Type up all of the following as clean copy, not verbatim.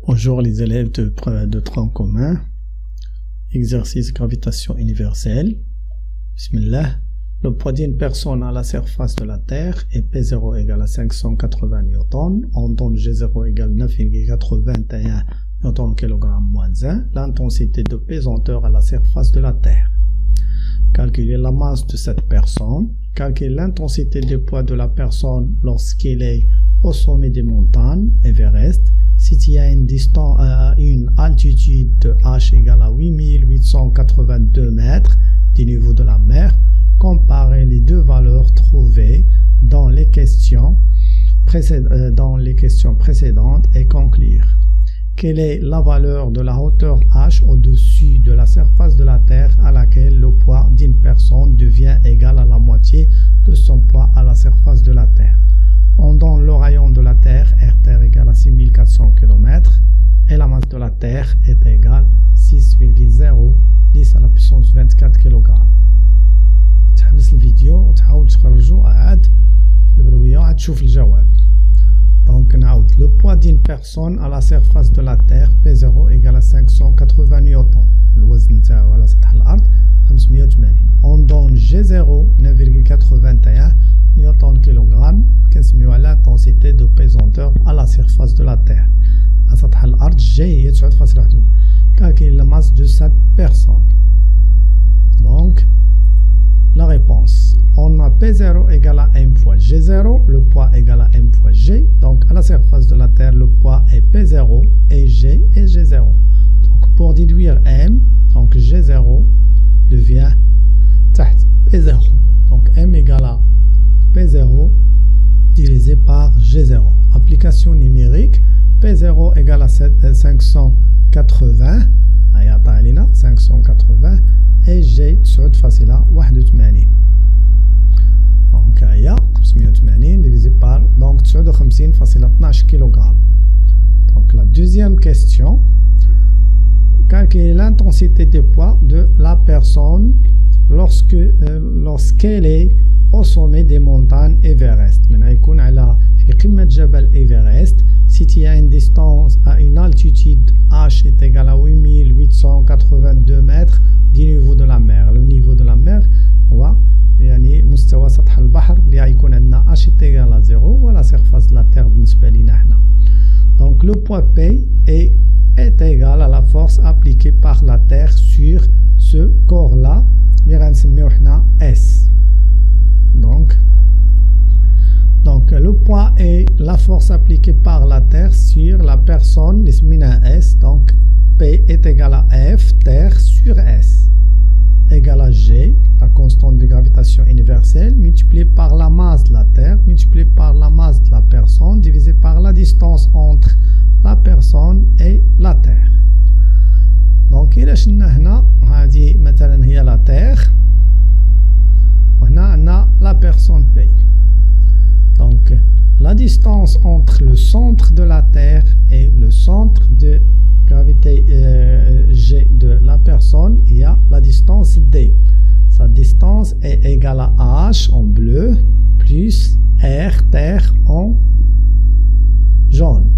Bonjour les élèves de tronc commun. Exercice gravitation universelle. Bismillah. Le poids d'une personne à la surface de la Terre est P0 égale à 580 newtons. On donne G0 égale 9,81 newtons kg moins 1. L'intensité de pesanteur à la surface de la Terre. Calculer la masse de cette personne. Calculer l'intensité du poids de la personne lorsqu'elle est au sommet des montagnes Everest. S'il y a une altitude de H égale à 8882 mètres du niveau de la mer, comparer les deux valeurs trouvées dans les questions précédentes et conclure. Quelle est la valeur de la hauteur H au-dessus de la surface de la Terre à laquelle le poids d'une personne devient égal à la moitié de son poids à la surface de la Terre? On donne le rayon de la Terre, R égale à 6400 km, et la masse de la Terre est égale à 6,010 à la puissance 24 kg. تحبس الفيديو وتحاول تخرجو عاد البروية وعاد تشوف الجواب. Donc نعاود le poids d'une personne à la surface de la Terre P0 égale à 580 newtons. الوزن نتاعو على سطح الأرض 580. On donne G0 9,81 newton kilogramme كنسميوها l'intensité de pesanteur à la surface de la Terre. على سطح الأرض G هي 9.1. Calculer la masse de cette personne. Donc la réponse, on a P0 égale à M fois G0, le poids égale à M fois G. Donc à la surface de la Terre, le poids est P0 et G est G0. Donc pour déduire M, donc G0 devient تحت P0. Donc M égale à P0 divisé par G0. Application numérique, P0 égale à 580, 580 et G 9.81. Donc il y a 580 divisé par donc 59,12 kg. Donc la deuxième question, calculer l'intensité de poids de la personne lorsqu'elle est au sommet des montagnes Everest. من يكون على في قمة جبل Everest. Si il y a une distance à une altitude H est égal à 8882 mètres du niveau de la mer. Le niveau de la mer هو يعني مستوى سطح البحر اللي غيكون عندنا H est égal à 0 ولا surface de la Terre بالنسبة لينا حنا. Donc le poids P est égal à la force appliquée par la Terre sur ce corps-là اللي غنسميوه حنا S. Donc le poids est la force appliquée par la Terre sur la personne, l'ismina S. Donc P est égal à F, Terre sur S, égal à G, la constante de gravitation universelle, multiplié par la masse de la Terre, multiplié par la masse de la personne, divisé par la distance entre la personne et la Terre. Donc إلا شلنا هنا هذه مثلا هي la Terre وهنا عندنا la personne P. Donc la distance entre le centre de la Terre et le centre de gravité G de la personne, il y a la distance D. Sa distance est égale à H en bleu plus R Terre en jaune.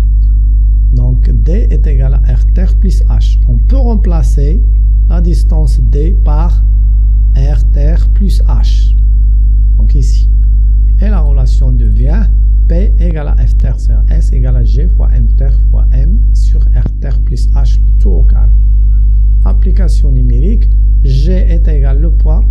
Donc D est égal à R Terre plus H. On peut remplacer la distance D par R Terre plus H. Donc ici. Et la relation devient P égale à F terre sur S égale à G fois M terre fois M sur R terre plus H tout au carré. Application numérique, G est égal le poids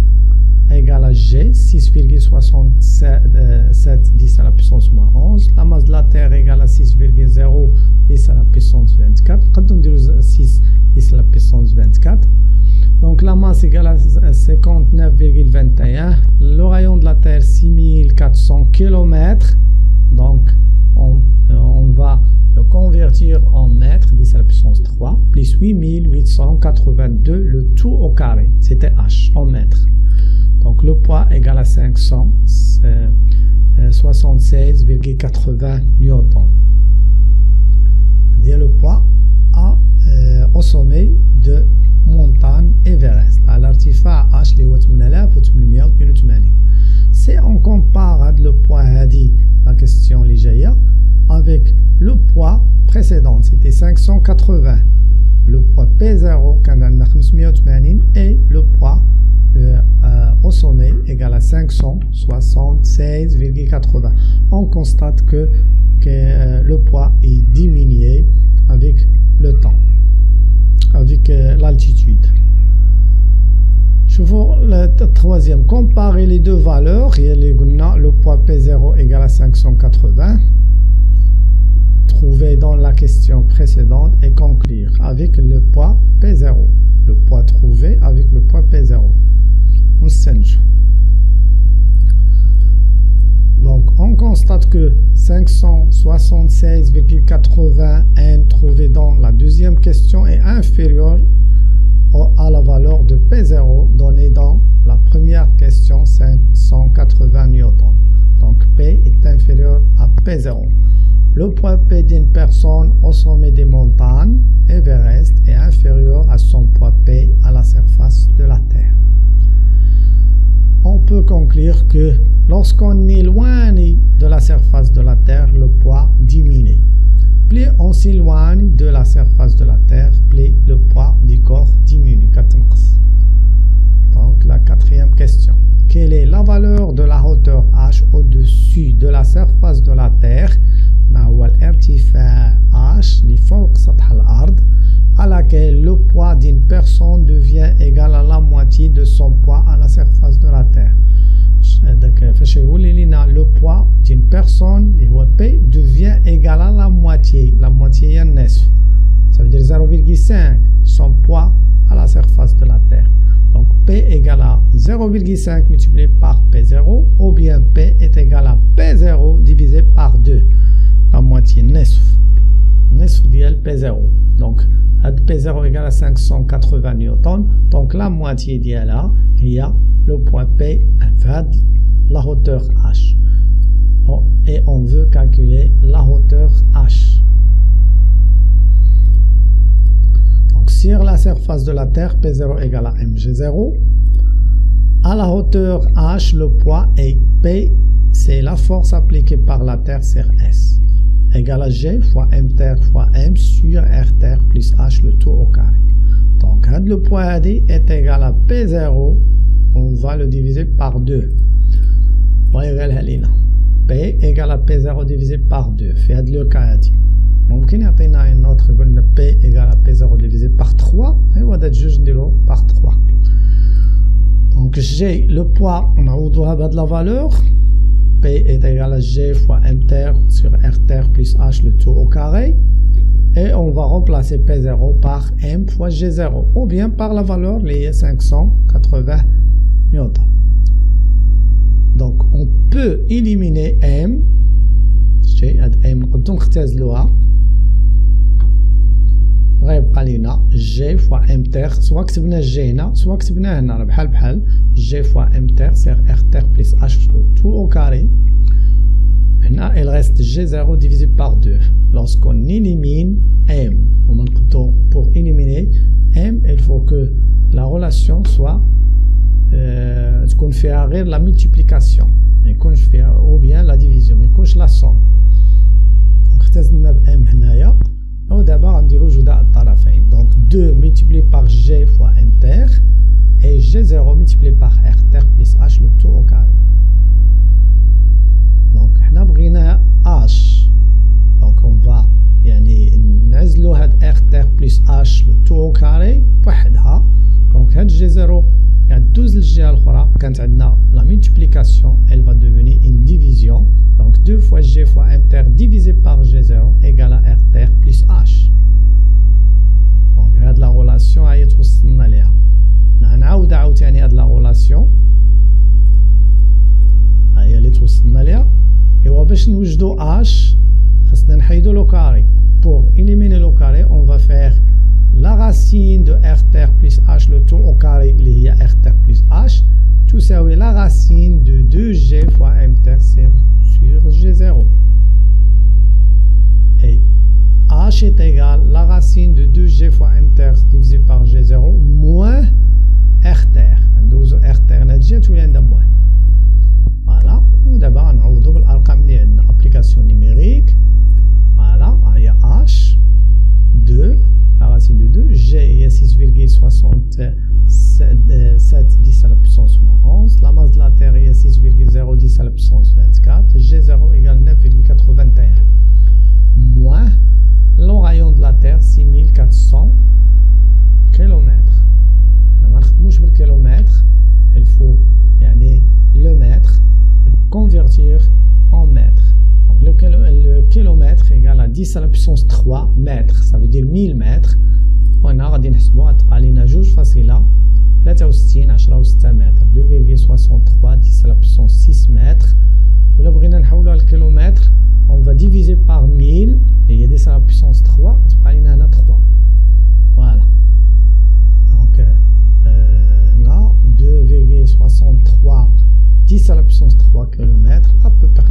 égal à G 6,67 à la puissance moins 11. La masse de la Terre égale à 6,010 à la puissance 24. Quand on dit 6 10 à la puissance 24. Donc la masse égale à 59,21. Le rayon de la Terre 6400 km. Donc on va le convertir en mètres 10 à la puissance 3 plus 8882 le tout au carré. C'était H en mètres. Donc le poids égal à 576,80 newtons. C'est le poids au sommet de montagne Everest à l'artifaع H اللي هو 8882. Si on compare le poids هذه la question اللي جايه avec le poids précédente, c'était 580. Le poids P0 et le poids au sommet égale à 576,80. On constate que le poids est diminué avec le temps, avec l'altitude. Je vois le troisième. Comparer les deux valeurs. Le poids P0 égale à 580. Trouver dans la question précédente et conclure avec le poids P0. Le poids trouvé avec le poids P0. On s'enjoue. Donc, on constate que 576,81 trouvé dans la deuxième question est inférieur à la valeur de P0 donnée dans la première question, 580 newtons. Donc, P est inférieur à P0. Le poids P d'une personne au sommet des montagnes, Everest, est inférieur à son poids P à la surface de la Terre. On peut conclure que lorsqu'on est loin de la surface de la Terre, le poids diminue. Plus on s'éloigne de la surface de la Terre, plus le poids du corps diminue. Donc la quatrième question. Quelle est la valeur de la hauteur h au-dessus de la surface de la Terre à laquelle le poids d'une personne devient égal à la moitié de son poids à la surface de la Terre. Le poids d'une personne, P, devient égal à la moitié. La moitié est nesf. Ça veut dire 0,5 son poids à la surface de la Terre. Donc P égale à 0,5 multiplié par P0, ou bien P est égal à P0 divisé par 2. La moitié nesf. Nesf d'IL P0. Donc P0 égale à 580 newtons. Donc la moitié d'IL là, il y a le poids P inférieur la hauteur h. Et on veut calculer la hauteur h. Donc sur la surface de la Terre, P0 égale à mg0. À la hauteur h, le poids est P, c'est la force appliquée par la Terre sur S, égale à G fois m terre fois m sur r terre plus h le tout au carré. Donc le poids D est égal à P0, on va le diviser par 2. P égale à P0 divisé par 2. في هذا le cas هذه ممكن يعطينا une autre قلنا P égale à P0 divisé par 3. ايوا هذا الجوج نديرو par 3. Donc G, le poids, on a بهذه la valeur. P est égal à G fois m terre sur r terre plus h le tout au carré. Et on va remplacer P0 par m fois G0. Ou bien par la valeur les 580 newtons. Donc on peut éliminer m. G نقدروا نختزلوها. غيبقى لينا G fois m terre سواء كتبنا G هنا سواء كتبناه هنا راه بحال G fois m terre sur r terre plus h tout au carré. Maintenant il reste G0 divisé par 2. Lorsqu'on élimine m, pour éliminer m, il faut que la relation soit تكون فيها غير la multiplication ما يكونش فيها ou bien la division ما يكونش la somme. اختزلنا ب m هنايا ودابا غنديرو جداء الطرفين. Donc 2 multiplié par G fois m terre et G0 multiplié par r terre plus h le tout au carré. Donc حنا بغينا h. Donc on va يعني نعزلو هاد r terre plus h le tout au carré بوحدها. Donc هاد G0 يعني دوز للجهة الأخرى كانت عندنا la multiplication elle va devenir une division. Donc 2 fois G fois m terre divisé par G0 égale à r terre plus h. Donc هاد la relation هي توصلنا ليها. نعاود عاوتاني هاد la relation هي اللي توصلنا ليها. إوا باش نوجدو h خاصنا نحيدو لو كاري. Pour éliminer le carré, on va faire la racine de r terre plus h le tout au carré اللي هي r terre plus h تساوي la racine de 2g fois m terre sur g0. Et h est égal à la racine de 2g fois m terre divisé par g0 moins r terre. ندوزو r terre لهاد تولي عندها moins. Voilà. ودابا غنعوضو بالارقام اللي عندنا application numérique. Voilà, il y a H, 2, la racine de 2, G, il y a 6,67 10 à la puissance moins 11, la masse de la Terre, il y a 6,010 à la puissance 24, G0 égale 9,81, moins le rayon de la Terre, 6400 km. On ne نخدموش بالكيلومتر, il faut le mètre, convertir en mètre. Donc le kilomètre égale à 10 à la puissance 3 mètres, ça veut dire 1000 mètres. وهنا غادي نحسبوها تبقى لينا 2,63 10 6 متر, 2,63 10 à la puissance 6 mètres. ولا بغينا نحولوها للكيلومتر, on va diviser par 1000 اللي هي 10 à la puissance 3 تبقى لينا هنا 3. Voilà. Donc là 2,63 10 à la puissance 3 km, à peu près